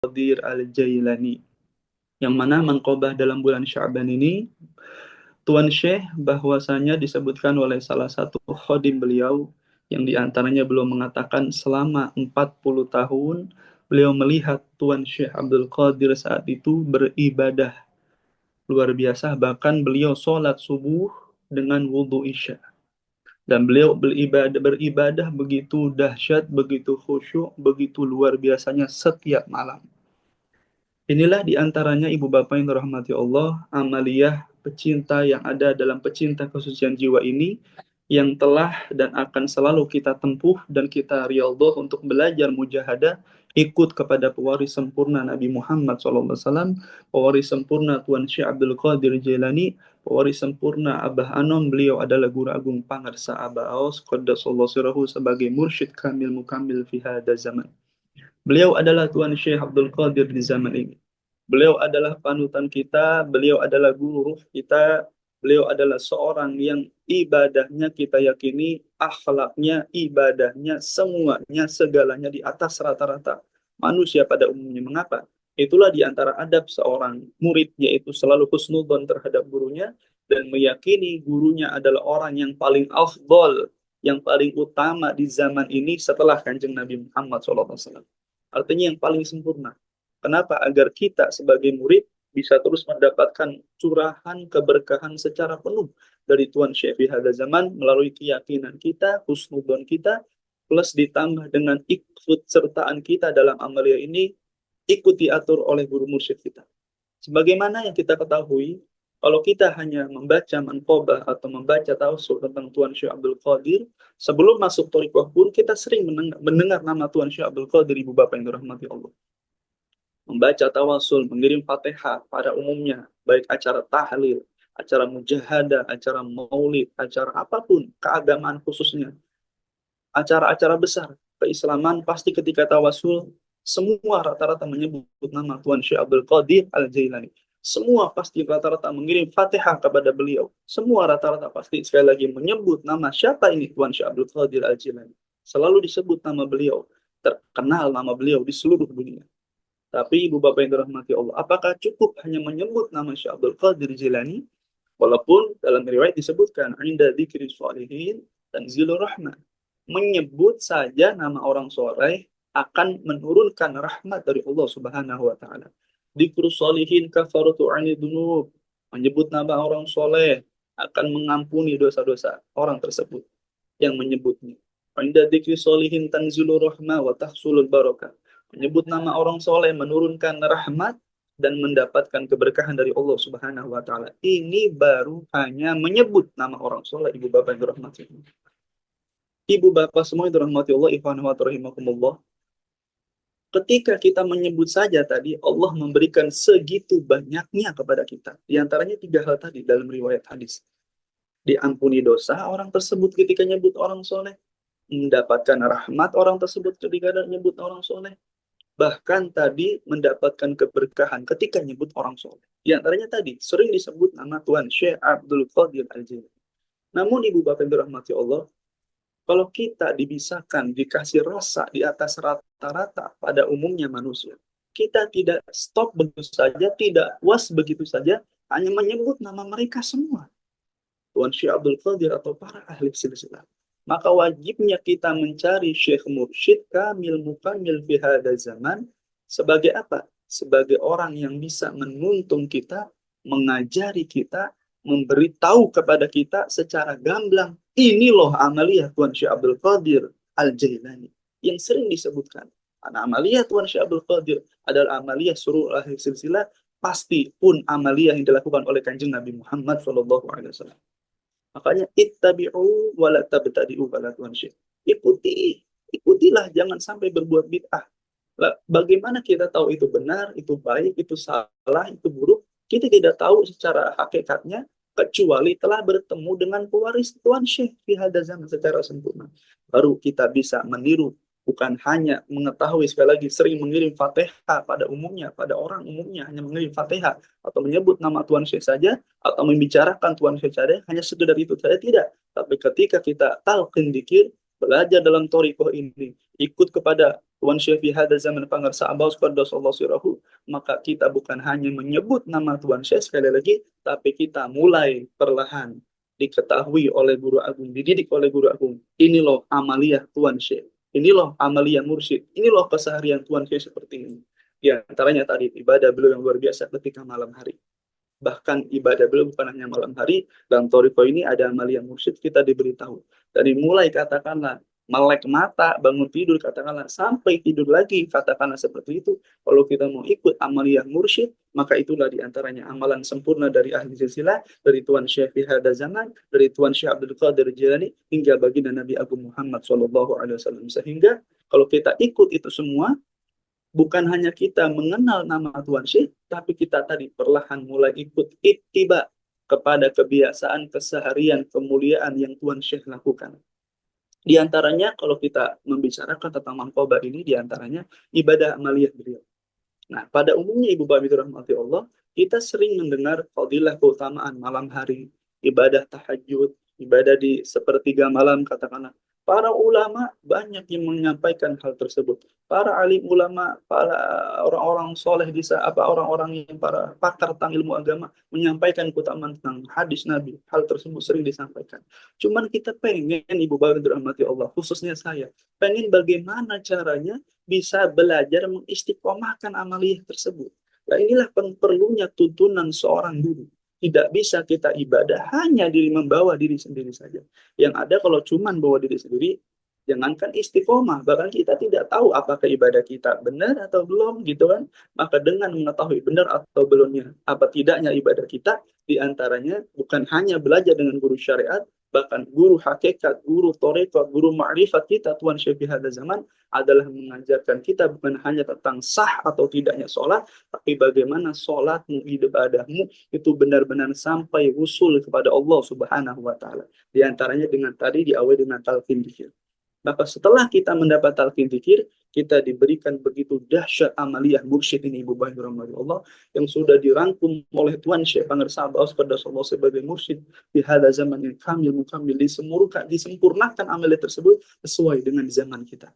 Qadir Al-Jailani, yang mana manqobah dalam bulan Sya'ban ini Tuan Syekh bahwasanya disebutkan oleh salah satu khodim beliau yang diantaranya belum mengatakan selama 40 tahun beliau melihat Tuan Syekh Abdul Qadir saat itu beribadah luar biasa, bahkan beliau sholat subuh dengan wudhu isya, dan beliau beribadah begitu dahsyat, begitu khusyuk, begitu luar biasanya setiap malam. Inilah diantaranya ibu bapak yang dirahmati Allah, amaliyah pecinta yang ada dalam pecinta kesucian jiwa ini, yang telah dan akan selalu kita tempuh dan kita riyadhah untuk belajar mujahadah, ikut kepada pewaris sempurna Nabi Muhammad SAW, pewaris sempurna Tuan Syekh Abdul Qadir Jailani, pewaris sempurna Abah Anom. Beliau adalah Guru Agung Pangarsa Abah Aos Qaddasallahu sirahu sebagai mursyid kamil mukamil fi hada zaman. Beliau adalah Tuan Syekh Abdul Qadir di zaman ini. Beliau adalah panutan kita, beliau adalah guru kita, beliau adalah seorang yang ibadahnya kita yakini, akhlaknya, ibadahnya, semuanya, segalanya di atas rata-rata manusia pada umumnya. Mengapa? Itulah di antara adab seorang murid, yaitu selalu husnudzon terhadap gurunya, dan meyakini gurunya adalah orang yang paling afdol, yang paling utama di zaman ini setelah Kanjeng Nabi Muhammad SAW. Artinya yang paling sempurna. Kenapa? Agar kita sebagai murid bisa terus mendapatkan curahan keberkahan secara penuh dari Tuan Syekh Hada Zaman melalui keyakinan kita, husnudon kita, plus ditambah dengan ikut sertaan kita dalam amalia ini, ikut diatur oleh guru mursyid kita. Sebagaimana yang kita ketahui, kalau kita hanya membaca manqobah atau membaca tausul tentang Tuan Syekh Abdul Qadir, sebelum masuk thariqah pun kita sering mendengar nama Tuan Syekh Abdul Qadir, ibu bapak yang dirahmati Allah. Membaca tawasul, mengirim Fatihah pada umumnya, baik acara tahlil, acara mujahadah, acara maulid, acara apapun, keagamaan khususnya, acara-acara besar keislaman, pasti ketika tawasul, semua rata-rata menyebut nama Tuan Syekh Abdul Qadir Al-Jailani. Semua pasti rata-rata mengirim Fatihah kepada beliau. Semua rata-rata pasti sekali lagi menyebut nama siapa ini Tuan Syekh Abdul Qadir Al-Jailani. Selalu disebut nama beliau, terkenal nama beliau di seluruh dunia. Tapi ibu bapak yang dirahmati Allah, apakah cukup hanya menyebut nama Syekh Abdul Qadir Jilani? Walaupun dalam riwayat disebutkan inda dzikri sholihin tanzilur rahmah. Menyebut saja nama orang soleh akan menurunkan rahmat dari Allah Subhanahu wa taala. Dzikru sholihin kafaratu 'anil dzunub. Menyebut nama orang soleh akan mengampuni dosa-dosa orang tersebut yang menyebutnya. Inda dzikri sholihin tanzilur rahmah wa tahsulul barakah. Menyebut nama orang soleh menurunkan rahmat dan mendapatkan keberkahan dari Allah Subhanahu wa taala. Ini baru hanya menyebut nama orang soleh, ibu bapak yang dirahmati. Ibu bapak semua yang dirahmati Allah, ikhwan wa rahimakumullah. Ketika kita menyebut saja tadi, Allah memberikan segitu banyaknya kepada kita. Di antaranya 3 hal tadi dalam riwayat hadis. Diampuni dosa orang tersebut ketika nyebut orang soleh, mendapatkan rahmat orang tersebut ketika nyebut orang soleh, bahkan tadi mendapatkan keberkahan ketika nyebut orang soleh. Di antaranya tadi sering disebut nama Tuan Syekh Abdul Qadir Al-Jailani. Namun ibu bapak yang dirahmati Allah, kalau kita dibisahkan, dikasih rasa di atas rata-rata pada umumnya manusia, kita tidak stop begitu saja, tidak puas begitu saja, hanya menyebut nama mereka semua. Tuan Syekh Abdul Qadir atau para ahli silsilah. Maka wajibnya kita mencari syekh mursyid kamil mukamil fi hada zaman sebagai apa? Sebagai orang yang bisa menuntun kita, mengajari kita, memberitahu kepada kita secara gamblang. Ini loh amaliyah Tuan Syekh Abdul Qadir Al-Jailani yang sering disebutkan. Karena amaliyah Tuan Syekh Abdul Qadir adalah amaliyah suruh ahli silsilah, pasti pun amaliyah yang dilakukan oleh Kanjeng Nabi Muhammad SAW. Makanya ittabi'u wa la tabtadi'u kata Tuhan Syekh. Ikutilah, jangan sampai berbuat bid'ah. Bagaimana kita tahu itu benar, itu baik, itu salah, itu buruk? Kita tidak tahu secara hakikatnya kecuali telah bertemu dengan pewaris Tuhan Syekh di hada zaman secara sempurna. Baru kita bisa meniru, bukan hanya mengetahui, sekali lagi sering mengirim Fatihah pada umumnya, pada orang umumnya hanya mengirim Fatihah atau menyebut nama Tuhan Syekh saja atau membicarakan Tuhan Syekh saja, hanya sekedar itu saja tidak. Tapi ketika kita talqin dzikir, belajar dalam thariqah ini, ikut kepada Tuan Syekh fi hada zaman pangarsa Abbas qaddasallahu sirahu, maka kita bukan hanya menyebut nama Tuan Syekh sekali lagi, tapi kita mulai perlahan diketahui oleh guru agung, dididik oleh guru agung. Ini loh amaliyah Tuan Syekh. Ini loh amaliyah mursyid. Ini loh keseharian Tuan Syekh seperti ini. Di antaranya tadi ibadah beliau yang luar biasa ketika malam hari. Bahkan ibadah beliau bukan hanya malam hari, dalam Toriko ini ada amalia mursyid, kita diberitahu. Dari mulai katakanlah melek mata, bangun tidur, katakanlah sampai tidur lagi, katakanlah seperti itu. Kalau kita mau ikut amalia mursyid, maka itulah diantaranya amalan sempurna dari ahli silsilah, dari Tuan Syekh fi hada zaman, dari Tuan Syekh Abdul Qadir Jilani, hingga baginda Nabi Agung Muhammad SAW. Sehingga kalau kita ikut itu semua, bukan hanya kita mengenal nama Tuan Syekh, tapi kita tadi perlahan mulai ikut ittiba kepada kebiasaan keseharian kemuliaan yang Tuan Syekh lakukan. Di antaranya kalau kita membicarakan tentang manqabah ini, di antaranya ibadah amaliyah beliau. Nah, pada umumnya Ibu Bapak Ibu rahmati Allah, kita sering mendengar fadilah keutamaan malam hari, ibadah tahajud, ibadah di sepertiga malam katakanlah. Para ulama banyak yang menyampaikan hal tersebut. Para alim ulama, para orang-orang soleh di orang-orang yang para pakar tentang ilmu agama menyampaikan keutamaan tentang hadis Nabi. Hal tersebut sering disampaikan. Cuman kita pengen Ibu Bapak Ibu rahmati Allah, khususnya saya, pengen bagaimana caranya bisa belajar mengistiqomahkan amaliyah tersebut. Nah, inilah perlunya tuntunan seorang guru. Tidak bisa kita ibadah hanya diri membawa diri sendiri saja. Yang ada kalau cuman bawa diri sendiri, jangankan istiqomah, bahkan kita tidak tahu apakah ibadah kita benar atau belum, gitu kan. Maka dengan mengetahui benar atau belumnya, apa tidaknya ibadah kita, diantaranya bukan hanya belajar dengan guru syariat, bahkan guru hakikat, guru torekat, guru ma'rifat kita, Tuan Syekh hada zaman, adalah mengajarkan kita bukan hanya tentang sah atau tidaknya sholat, tapi bagaimana sholatmu, ibadahmu, itu benar-benar sampai usul kepada Allah Subhanahu wa Ta'ala. Di antaranya dengan tadi diawali dengan talqin dzikir. Maka setelah kita mendapat talqin dzikir, kita diberikan begitu dahsyat amaliyah mursyid ini Ibu Bapak Allah yang sudah dirangkum oleh Tuan Syekh Pangarsa Abbas Qaddasallahu sebagai mursyid di hada zaman yang kamil mukamil, disempurnakan amaliyah tersebut sesuai dengan zaman kita.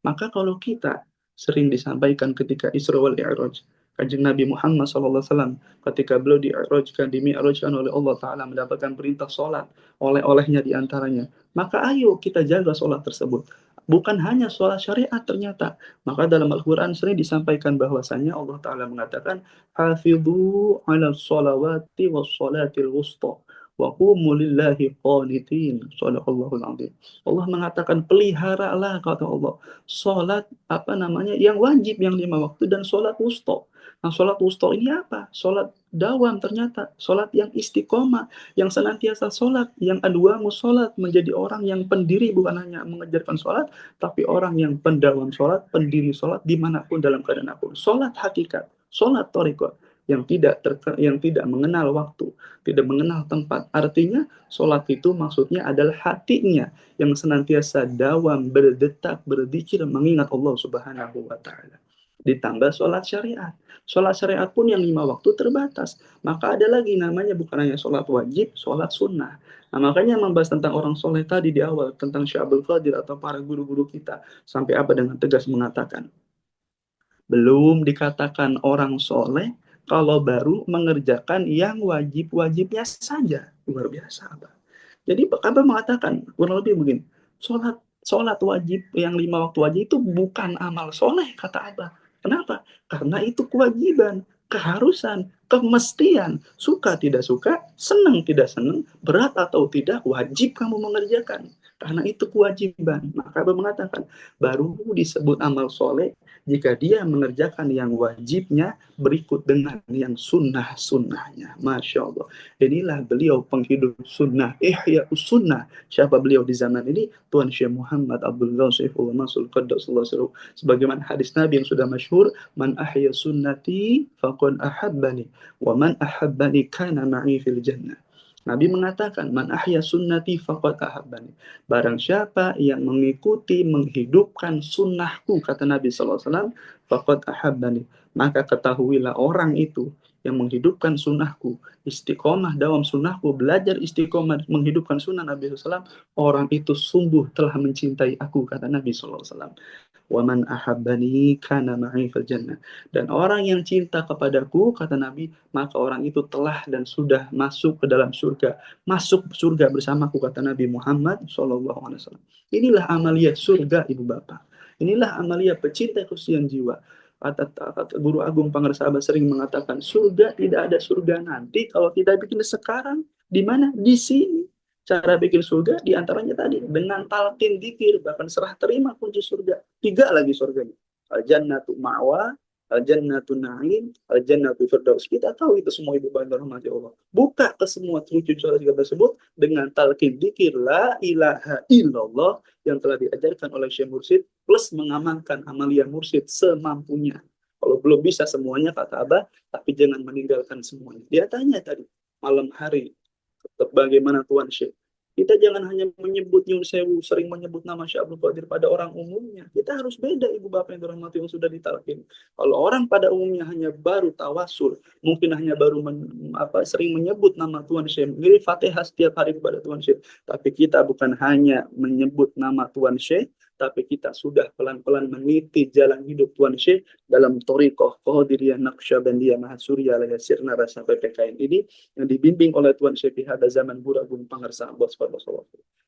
Maka kalau kita sering disampaikan ketika Isra wal Mi'raj, Kanjeng Nabi Muhammad SAW ketika beliau dimi'rajkan oleh Allah Ta'ala mendapatkan perintah sholat oleh-olehnya diantaranya, maka ayo kita jaga sholat tersebut. Bukan hanya sholat syariat ternyata. Maka dalam Al-Quran sering disampaikan bahwasanya Allah Ta'ala mengatakan hafidhu ala sholawati was sholatil wusta wa qumu lillahi qanitin. Shadaqallahul azim. Allah mengatakan peliharalah, kata Allah, sholat yang wajib yang 5 waktu dan sholat wusta. Nah, sholat wusta ini apa? Sholat dawam ternyata, sholat yang istiqomah, yang senantiasa sholat, yang adwamu sholat, menjadi orang yang pendiri bukan hanya mengejarkan sholat, tapi orang yang pendawam sholat, pendiri sholat dimanapun dalam keadaan apapun. Sholat hakikat, sholat thariqah yang tidak mengenal waktu, tidak mengenal tempat. Artinya sholat itu maksudnya adalah hatinya yang senantiasa dawam, berdetak, berzikir, mengingat Allah Subhanahu wa Ta'ala. Ditambah sholat syariat. Sholat syariat pun yang 5 waktu terbatas. Maka ada lagi namanya bukan hanya sholat wajib, sholat sunnah. Nah, makanya membahas tentang orang soleh tadi di awal, tentang Syekh Abdul Qadir atau para guru-guru kita, sampai apa dengan tegas mengatakan, belum dikatakan orang soleh kalau baru mengerjakan yang wajib-wajibnya saja. Luar biasa, apa? Jadi Abah mengatakan kurang lebih begini, sholat wajib yang 5 waktu wajib itu bukan amal soleh, kata Abah. Kenapa? Karena itu kewajiban, keharusan, kemestian. Suka tidak suka, senang tidak senang, berat atau tidak, wajib kamu mengerjakan. Karena itu kewajiban. Maka Abah mengatakan, baru disebut amal soleh jika dia mengerjakan yang wajibnya berikut dengan yang sunnah-sunnahnya. Masya Allah. Inilah beliau penghidup sunnah, ihya sunnah. Siapa beliau di zaman ini? Tuan Syekh Muhammad Abdullah Syaifullah Masul Qaddasallahu sirruh. Sebagaimana hadis Nabi yang sudah masyhur, man ahya sunnati faqad ahabbani wa man ahabbani kana ma'i fil jannah. Nabi mengatakan, man ahya sunnati faqad ahabbani. Barang siapa yang mengikuti, menghidupkan sunnahku, kata Nabi SAW, faqad ahabbani, maka ketahuilah orang itu yang menghidupkan sunnahku, istiqomah dalam sunnahku, belajar istiqomah menghidupkan sunnah Nabi SAW, orang itu sungguh telah mencintai aku, kata Nabi SAW. Waman ahabbani kana ma'i fil jannah. Dan orang yang cinta kepadaku, kata Nabi, maka orang itu telah dan sudah masuk ke dalam surga. Masuk surga bersamaku, kata Nabi Muhammad SAW. Inilah amalia surga, ibu bapak. Inilah amalia pecinta kesucian jiwa. Kata Guru Agung Pangarsahabat sering mengatakan, surga tidak ada surga nanti kalau tidak bikin sekarang. Di mana? Di sini. Cara bikin surga diantaranya tadi dengan talqin dzikir, bahkan serah terima kunci surga. 3 lagi surganya. Al jannatu ma'wa, al jannatu na'im, al jannatu firdaus. Kita tahu itu semua ibu bapak rahmati Allah. Buka ke semua kunci surga tersebut dengan talqin dzikir la ilaha illallah yang telah diajarkan oleh Syekh Mursyid, plus mengamalkan amalia mursyid semampunya. Kalau belum bisa semuanya, kata Abah, tapi jangan meninggalkan semuanya. Dia tanya tadi, malam hari, bagaimana Tuan Syekh? Kita jangan hanya menyebut Nyun Sewu, sering menyebut nama Syekh Abdul Qadir pada orang umumnya. Kita harus beda, ibu bapak yang dirahmati yang sudah ditalkin. Kalau orang pada umumnya hanya baru tawasul, mungkin hanya baru sering menyebut nama Tuan Syekh, mirip Fatihah setiap hari kepada Tuan Syekh. Tapi kita bukan hanya menyebut nama Tuan Syekh, tapi kita sudah pelan-pelan meniti jalan hidup Tuan Syekh dalam Thariqah Qadiriyah Naqsyabandiyah Mahasuriyah Alaihi Sirna Rasa PPKN ini, yang dibimbing oleh Tuan Syekh pada zaman Guru Agung Pangarsahabat.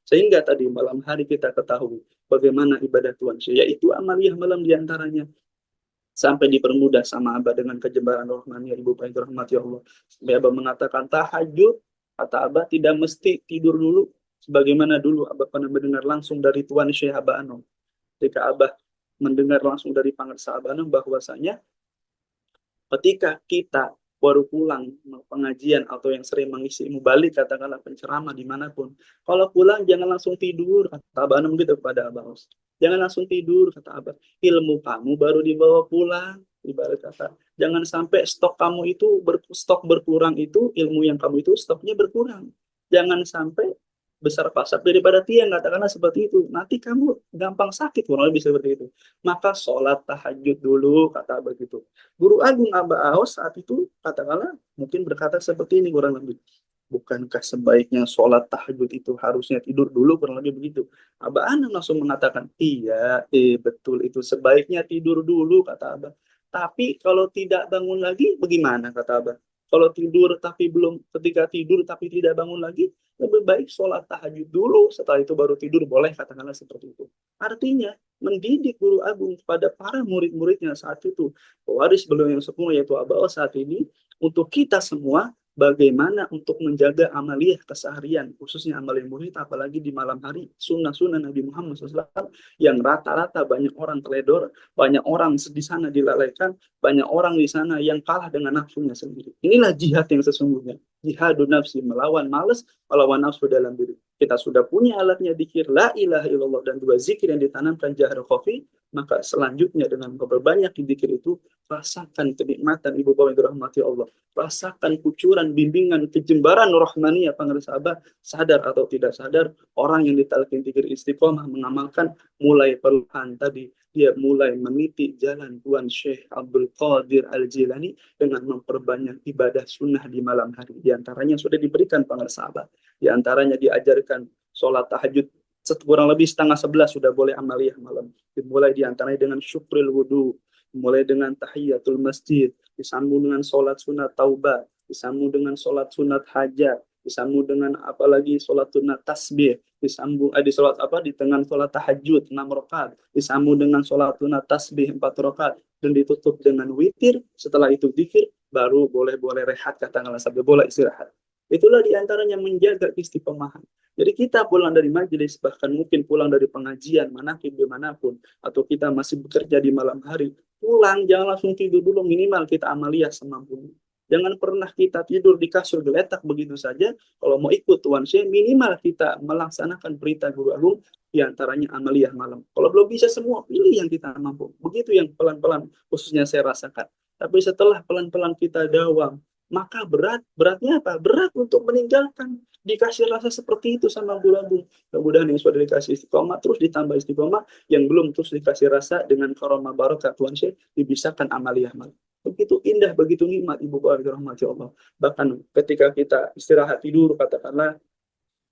Sehingga tadi malam hari kita ketahui bagaimana ibadah Tuan Syekh, yaitu amaliyah malam diantaranya. Sampai dipermudah sama Abah dengan kejebaran rohmani ibu bapak rahmati Allah. Sampai Abah mengatakan tahajud, kata Abah tidak mesti tidur dulu. Sebagaimana dulu Abah pernah mendengar langsung dari Tuan Syekh Abah Anom. Ketika Abah mendengar langsung dari Pangarsahabat Anom bahwasanya ketika kita baru pulang pengajian atau yang sering mengisi mubalik, katakanlah penceramah dimanapun, kalau pulang jangan langsung tidur, kata Abah Anum gitu kepada Abah Os. Jangan langsung tidur, kata Abah. Ilmu kamu baru dibawa pulang, ibarat kata. Jangan sampai stok kamu itu stok berkurang, itu ilmu yang kamu itu stoknya berkurang. Jangan sampai besar pasak daripada tiang, katakanlah seperti itu. Nanti kamu gampang sakit, kurang lebih seperti itu. Maka sholat tahajud dulu, kata begitu. Guru Agung Abah Aos saat itu katakanlah mungkin berkata seperti ini kurang lebih. Bukankah sebaiknya sholat tahajud itu harusnya tidur dulu, kurang lebih begitu. Abah Ana langsung mengatakan, iya, betul itu sebaiknya tidur dulu, kata Abah. Tapi kalau tidak bangun lagi, bagaimana, kata Abah? Kalau tidur tapi belum, ketika tidur tapi tidak bangun lagi, lebih baik sholat tahajud dulu, setelah itu baru tidur, boleh, katakanlah seperti itu. Artinya, mendidik Guru Agung kepada para murid-muridnya saat itu, pewaris beliau yang sepuh yaitu Abah saat ini, untuk kita semua bagaimana untuk menjaga amaliyah keseharian, khususnya amaliyah murid, apalagi di malam hari, sunnah-sunnah Nabi Muhammad SAW, yang rata-rata banyak orang teledor, banyak orang di sana dilalaikan, banyak orang di sana yang kalah dengan nafsunya sendiri. Inilah jihad yang sesungguhnya. Jihadun nafsi, melawan malas, melawan nafsu dalam diri. Kita sudah punya alatnya dzikir la ilaha illallah dan 2 zikir yang ditanamkan jahar khafi, maka selanjutnya dengan memperbanyak zikir itu, rasakan kenikmatan ibu bapak yang dirahmati Allah. Rasakan kucuran, bimbingan, kejembaran rohmaniyah Pangarsahabat, sadar atau tidak sadar, orang yang ditalkin zikir istiqomah mengamalkan mulai perlahan tadi, dia mulai meniti jalan Tuan Syekh Abdul Qadir Al-Jilani dengan memperbanyak ibadah sunnah di malam hari. Di antaranya sudah diberikan Pangarsahabat. Di antaranya diajarkan sholat tahajud kurang lebih 10:30 sudah boleh amaliyah malam. Dimulai di antaranya dengan syukril wudu, mulai dengan tahiyatul masjid, disambung dengan sholat sunat taubah, disambung dengan sholat sunat hajat, disambung dengan apalagi sholat sunat tasbih, disambung di sholat di tengah sholat tahajud 6 rakaat, disambung dengan sholat sunat tasbih 4 rakaat, dan ditutup dengan witir. Setelah itu zikir, baru boleh rehat, katakanlah sampai boleh istirahat. Itulah diantaranya menjaga istiqomahan. Jadi kita pulang dari majelis, bahkan mungkin pulang dari pengajian manakib dimanapun, atau kita masih bekerja di malam hari, pulang jangan langsung tidur dulu, minimal kita amaliyah semampunya. Jangan pernah kita tidur di kasur geletak begitu saja. Kalau mau ikut Tuan Syekh, minimal kita melaksanakan perintah Guru Agung, diantaranya amaliyah malam. Kalau belum bisa semua, pilih yang kita mampu. Begitu yang pelan-pelan khususnya saya rasakan. Tapi setelah pelan-pelan kita dawam, maka beratnya apa? Berat untuk meninggalkan. Dikasih rasa seperti itu sama Guru Agung. Mudah-mudahan yang sudah dikasih istiqomah, terus ditambah istiqomah, yang belum terus dikasih rasa dengan karomah barokah Tuan Syekh, dibisakan amaliyah malam. begitu indah, begitu nikmat Ibu Bapak dirahmati Allah. Bahkan ketika kita istirahat tidur katakanlah,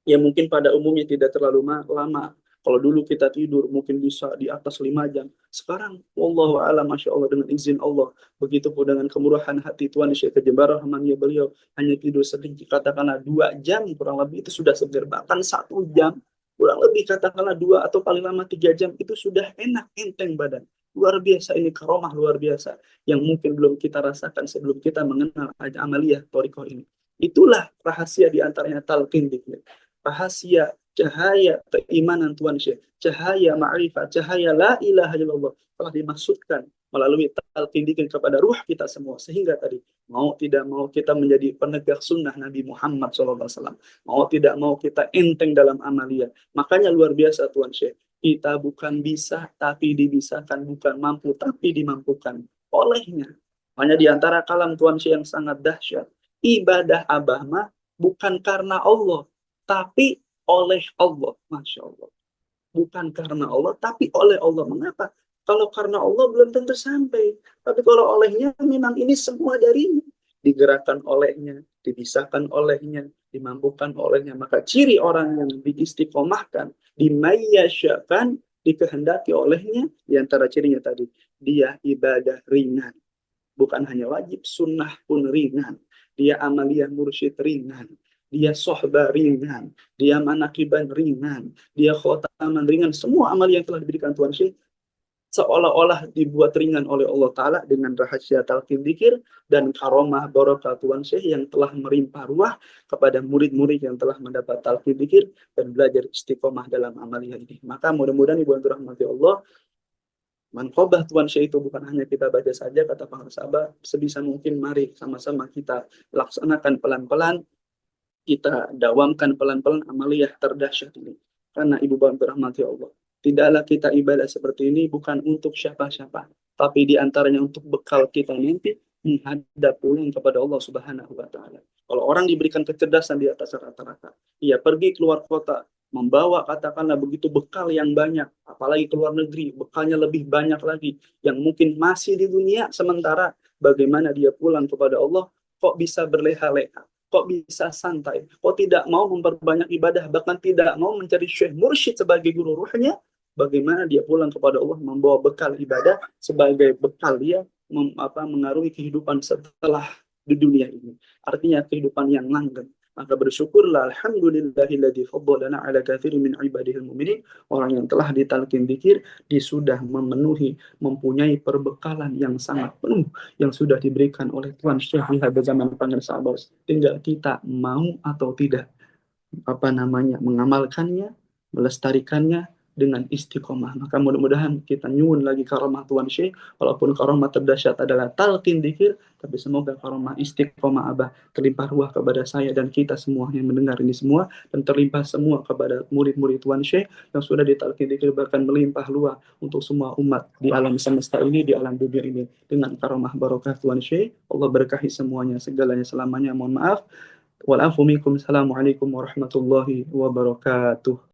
ya mungkin pada umumnya tidak terlalu lama. Kalau dulu kita tidur mungkin bisa di atas 5 jam. Sekarang, wallahu a'lam, masya Allah, dengan izin Allah. Begitupun dengan kemurahan hati Tuhan Syekh Kejembar Rahmannya, beliau hanya tidur sedikit, katakanlah 2 jam kurang lebih itu sudah segar. Bahkan 1 jam kurang lebih, katakanlah 2 atau paling lama 3 jam itu sudah enak, enteng badan. Luar biasa, ini karomah luar biasa yang mungkin belum kita rasakan sebelum kita mengenal amaliyah Thariqah ini. Itulah rahasia di antaranya talqin dzikir. Rahasia cahaya keimanan Tuhan Syekh, cahaya ma'rifat, cahaya la ilaha illallah telah dimaksudkan melalui talqin dzikir kepada ruh kita semua, sehingga tadi mau tidak mau kita menjadi penegak sunnah Nabi Muhammad SAW, mau tidak mau kita enteng dalam amalia. Makanya luar biasa Tuhan Syekh, kita bukan bisa tapi dibisahkan, bukan mampu tapi dimampukan olehnya. Hanya di antara kalam Tuhan Syekh yang sangat dahsyat, ibadah abah mah bukan karena Allah tapi oleh Allah. Masya Allah. Bukan karena Allah, tapi oleh Allah. Mengapa? Kalau karena Allah belum tentu sampai. Tapi kalau olehnya, memang ini semua darinya. Digerakkan olehnya, dibisahkan olehnya, dimampukan olehnya. Maka ciri orang yang diistiqomahkan, dimayyasyakan, dikehendaki olehnya, di antara cirinya tadi, dia ibadah ringan. Bukan hanya wajib, sunnah pun ringan. Dia amaliyah mursyid ringan. Dia sohbah ringan. Dia manakiban ringan. Dia khotaman ringan. Semua amal yang telah diberikan Tuhan Syekh seolah-olah dibuat ringan oleh Allah Ta'ala dengan rahasia talqin dzikir dan karomah barokah Tuhan Syekh yang telah merimpah ruah kepada murid-murid yang telah mendapat talqin dzikir dan belajar istiqomah dalam amaliyah ini. Maka mudah-mudahan Ibu yang dirahmati Allah, manqobah Tuhan Syekh itu bukan hanya kita baca saja, kata para sahabat, sebisa mungkin mari sama-sama kita laksanakan pelan-pelan, kita dawamkan pelan-pelan amaliyah terdahsyat ini. Karena Ibu Bapak rahmati Allah, tidaklah kita ibadah seperti ini bukan untuk siapa-siapa, tapi diantaranya untuk bekal kita nanti menghadap pulang kepada Allah Subhanahu wa Ta'ala. Kalau orang diberikan kecerdasan di atas rata-rata, ia pergi keluar kota, membawa katakanlah begitu bekal yang banyak, apalagi keluar negeri, bekalnya lebih banyak lagi, yang mungkin masih di dunia, sementara bagaimana dia pulang kepada Allah, kok bisa berleha-leha, kok bisa santai, kok tidak mau memperbanyak ibadah, bahkan tidak mau mencari syekh mursyid sebagai guru ruhnya, bagaimana dia pulang kepada Allah membawa bekal ibadah sebagai bekal dia mengarungi kehidupan setelah di dunia ini. Artinya kehidupan yang langgeng. Maka bersyukurlah, alhamdulillahilladzi faddalana ala katsirin min ibadihil mu'minin. Orang yang telah ditalqin dzikir, dia sudah memenuhi, mempunyai perbekalan yang sangat penuh yang sudah diberikan oleh Tuhan Syekh di zaman pangeran sahabat. Tinggal kita mau atau tidak mengamalkannya, melestarikannya dengan istiqomah. Maka mudah-mudahan kita nyuwun lagi karomah Tuhan Syekh, walaupun karomah terdahsyat adalah talqin dzikir, tapi semoga karomah istiqomah Abah terlimpah ruah kepada saya dan kita semua yang mendengar ini semua, dan terlimpah semua kepada murid-murid Tuhan Syekh yang sudah ditalqin dzikir, bahkan melimpah luah untuk semua umat di alam semesta ini, di alam dunia ini, dengan karomah barokah Tuhan Syekh. Allah berkahi semuanya, segalanya selamanya. Mohon maaf. Walafu minkum. Assalamualaikum warahmatullahi wabarakatuh.